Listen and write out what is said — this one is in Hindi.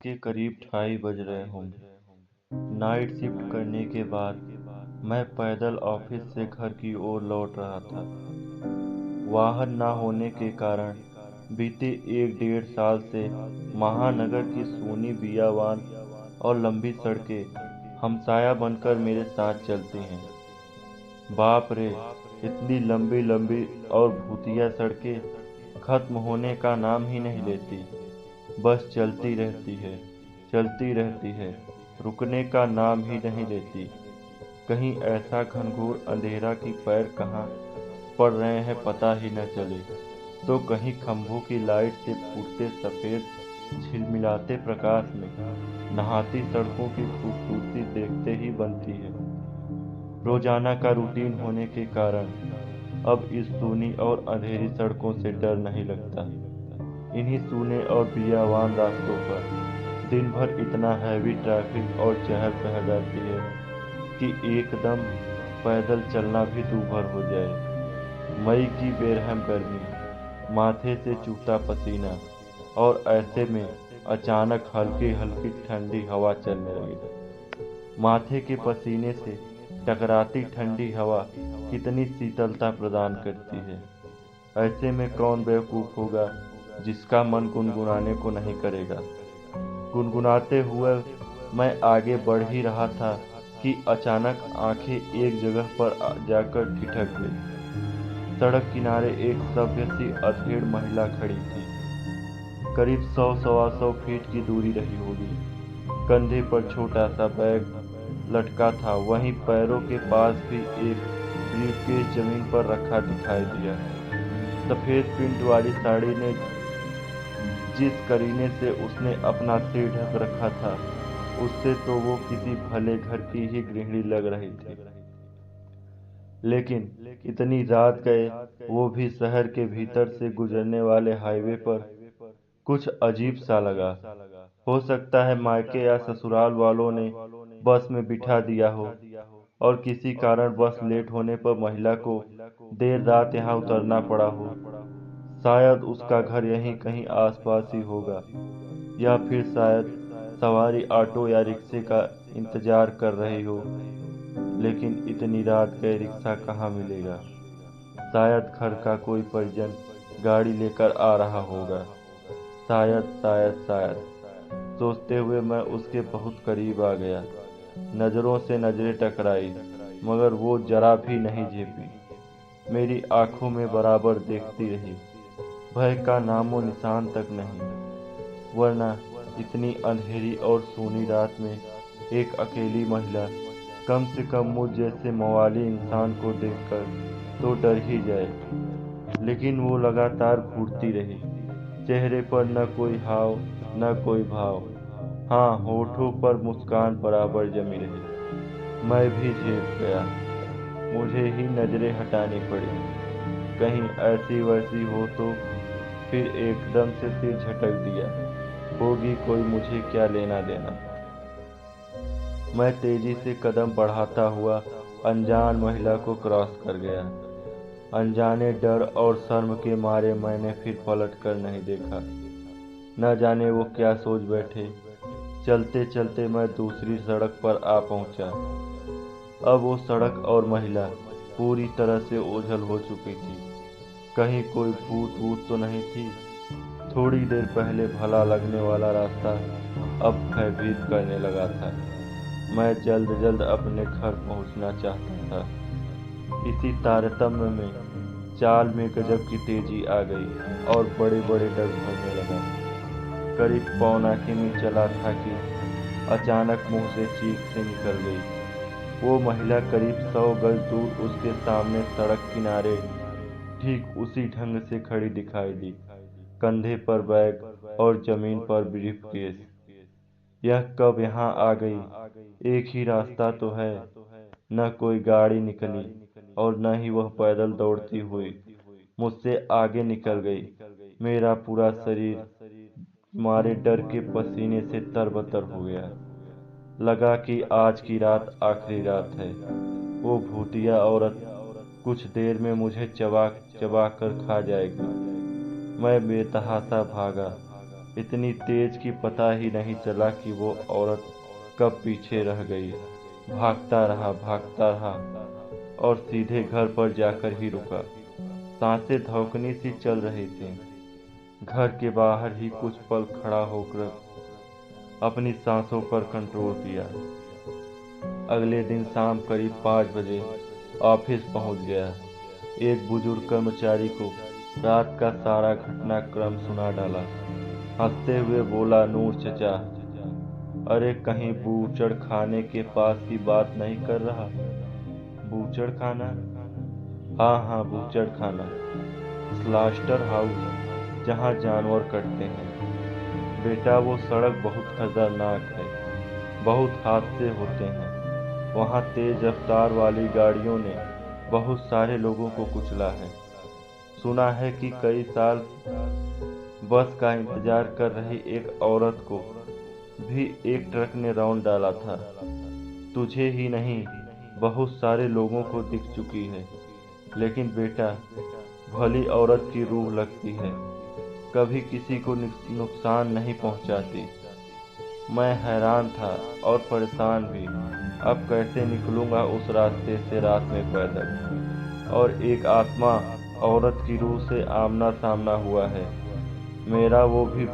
के करीब 2:30 बज रहे होंगे। नाइट शिफ्ट करने के बाद मैं पैदल ऑफिस से घर की ओर लौट रहा था। वाहन न होने के कारण बीते 1 डेढ़ साल से महानगर की सूनी बियाबान और लंबी सड़कें हमसाया बनकर मेरे साथ चलती हैं। बाप रे, इतनी लंबी लंबी और भूतिया सड़कें खत्म होने का नाम ही नहीं लेती। बस चलती रहती है, रुकने का नाम ही नहीं लेती। कहीं ऐसा घनघोर अंधेरा कि पैर कहाँ पड़ रहे हैं पता ही न चले, तो कहीं खंभों की लाइट से फूटते सफेद झिलमिलाते प्रकाश में नहाती सड़कों की खूबसूरती देखते ही बनती है। रोजाना का रूटीन होने के कारण अब इस सूनी और अंधेरी सड़कों से डर नहीं लगता। इन्हीं सूने और बियाबान रास्तों पर दिन भर इतना हैवी ट्रैफिक और चहल पहल रहती है कि एकदम पैदल चलना भी दूभर हो जाए। मई की बेरहम गर्मी, माथे से चूहता पसीना, और ऐसे में अचानक हल्की हल्की ठंडी हवा चलने लगी। माथे के पसीने से टकराती ठंडी हवा कितनी शीतलता प्रदान करती है। ऐसे में कौन बेवकूफ होगा जिसका मन गुनगुनाने को नहीं करेगा। गुनगुनाते हुए मैं आगे बढ़ ही रहा था कि अचानक आंखें एक जगह पर जाकर ठिठक गई। सड़क किनारे एक सभ्य सी अधेड़ महिला खड़ी थी। करीब 100 सवा 100 फीट की दूरी रही होगी। कंधे पर छोटा सा बैग लटका था, वहीं पैरों के पास भी एक ब्रीफकेस जमीन पर रखा दिखाई दिया। सफेद प्रिंट वाली साड़ी ने जिस करीने से उसने अपना सिर ढक रखा था, उससे तो वो किसी भले घर की ही गृहिणी लग रही थी। लेकिन इतनी रात गए वो भी शहर के भीतर से गुजरने वाले हाईवे पर कुछ अजीब सा लगा। हो सकता है मायके या ससुराल वालों ने बस में बिठा दिया हो, और किसी कारण बस लेट होने पर महिला को देर रात यहाँ उतरना पड़ा हो। शायद उसका घर यहीं कहीं आसपास ही होगा, या फिर शायद सवारी ऑटो या रिक्शे का इंतजार कर रही हो। लेकिन इतनी रात गए रिक्शा कहाँ मिलेगा। शायद घर का कोई परिजन गाड़ी लेकर आ रहा होगा। शायद सोचते हुए मैं उसके बहुत करीब आ गया। नजरों से नजरें टकराई, मगर वो जरा भी नहीं झेपी। मेरी आंखों में बराबर देखती रही, भय का नामो निशान तक नहीं। वरना इतनी अंधेरी और सूनी रात में एक अकेली महिला कम से कम मुझ जैसे मवाली इंसान को देखकर तो डर ही जाए। लेकिन वो लगातार घूरती रही। चेहरे पर न कोई हाव, न कोई भाव। हाँ, होठों पर मुस्कान बराबर जमी रही। मैं भी झेप गया। मुझे ही नजरें हटानी पड़ी, कहीं ऐसी वैसी हो तो। फिर एकदम से सिर झटक दिया। होगी कोई, मुझे क्या लेना देना। मैं तेजी से कदम बढ़ाता हुआ अनजान महिला को क्रॉस कर गया। अनजाने डर और शर्म के मारे मैंने फिर पलट कर नहीं देखा। न जाने वो क्या सोच बैठे। चलते चलते मैं दूसरी सड़क पर आ पहुंचा। अब वो सड़क और महिला पूरी तरह से ओझल हो चुकी थी। कहीं कोई भूत वूत तो नहीं थी। थोड़ी देर पहले भला लगने वाला रास्ता अब भयभीत करने लगा था। मैं जल्द जल्द अपने घर पहुंचना चाहता था। इसी तारतम्य में चाल में गजब की तेजी आ गई और बड़े बड़े डग भरने लगा। करीब पौना किमी चला था कि अचानक मुंह से चीख से निकल गई। वो महिला करीब 100 गज दूर उसके सामने सड़क किनारे ठीक उसी ढंग से खड़ी दिखाई दी, कंधे पर बैग और जमीन पर ब्रीफकेस। यह कब यहाँ आ गई? एक ही रास्ता तो है। न कोई गाड़ी निकली, और न ही वह पैदल दौड़ती हुई मुझसे आगे निकल गई। मेरा पूरा शरीर मारे डर के पसीने से तरबतर हो गया। लगा कि आज की रात आखिरी रात है। वो भूतिया औरत कुछ देर में मुझे चबा चबा कर खा जाएगी। मैं बेतहाशा भागा। इतनी तेज कि पता ही नहीं चला कि वो औरत कब पीछे रह गई। भागता रहा और सीधे घर पर जाकर ही रुका। सांसें धौंकनी सी चल रही थीं। घर के बाहर ही कुछ पल खड़ा होकर अपनी सांसों पर कंट्रोल किया। अगले दिन शाम करीब 5 बजे ऑफिस पहुंच गया। एक बुजुर्ग कर्मचारी को रात का सारा घटनाक्रम सुना डाला। हंसते हुए बोला, नूर चचा, अरे कहीं बूचड़ खाने के पास की बात नहीं कर रहा? बूचड़ खाना? हाँ, बूचड़ खाना, स्लास्टर हाउस, जहाँ जानवर कटते हैं। बेटा, वो सड़क बहुत खतरनाक है, बहुत हादसे होते हैं। वहाँ तेज रफ्तार वाली गाड़ियों ने बहुत सारे लोगों को कुचला है। सुना है कि कई साल बस का इंतजार कर रही एक औरत को भी एक ट्रक ने रौंद डाला था। तुझे ही नहीं, बहुत सारे लोगों को दिख चुकी है। लेकिन बेटा, भली औरत की रूह लगती है, कभी किसी को नुकसान नहीं पहुंचाती। मैं हैरान था और परेशान भी। अब कैसे निकलूंगा उस रास्ते से रात में पैदल? और एक आत्मा औरत की रूह से आमना सामना हुआ है। मेरा वो भी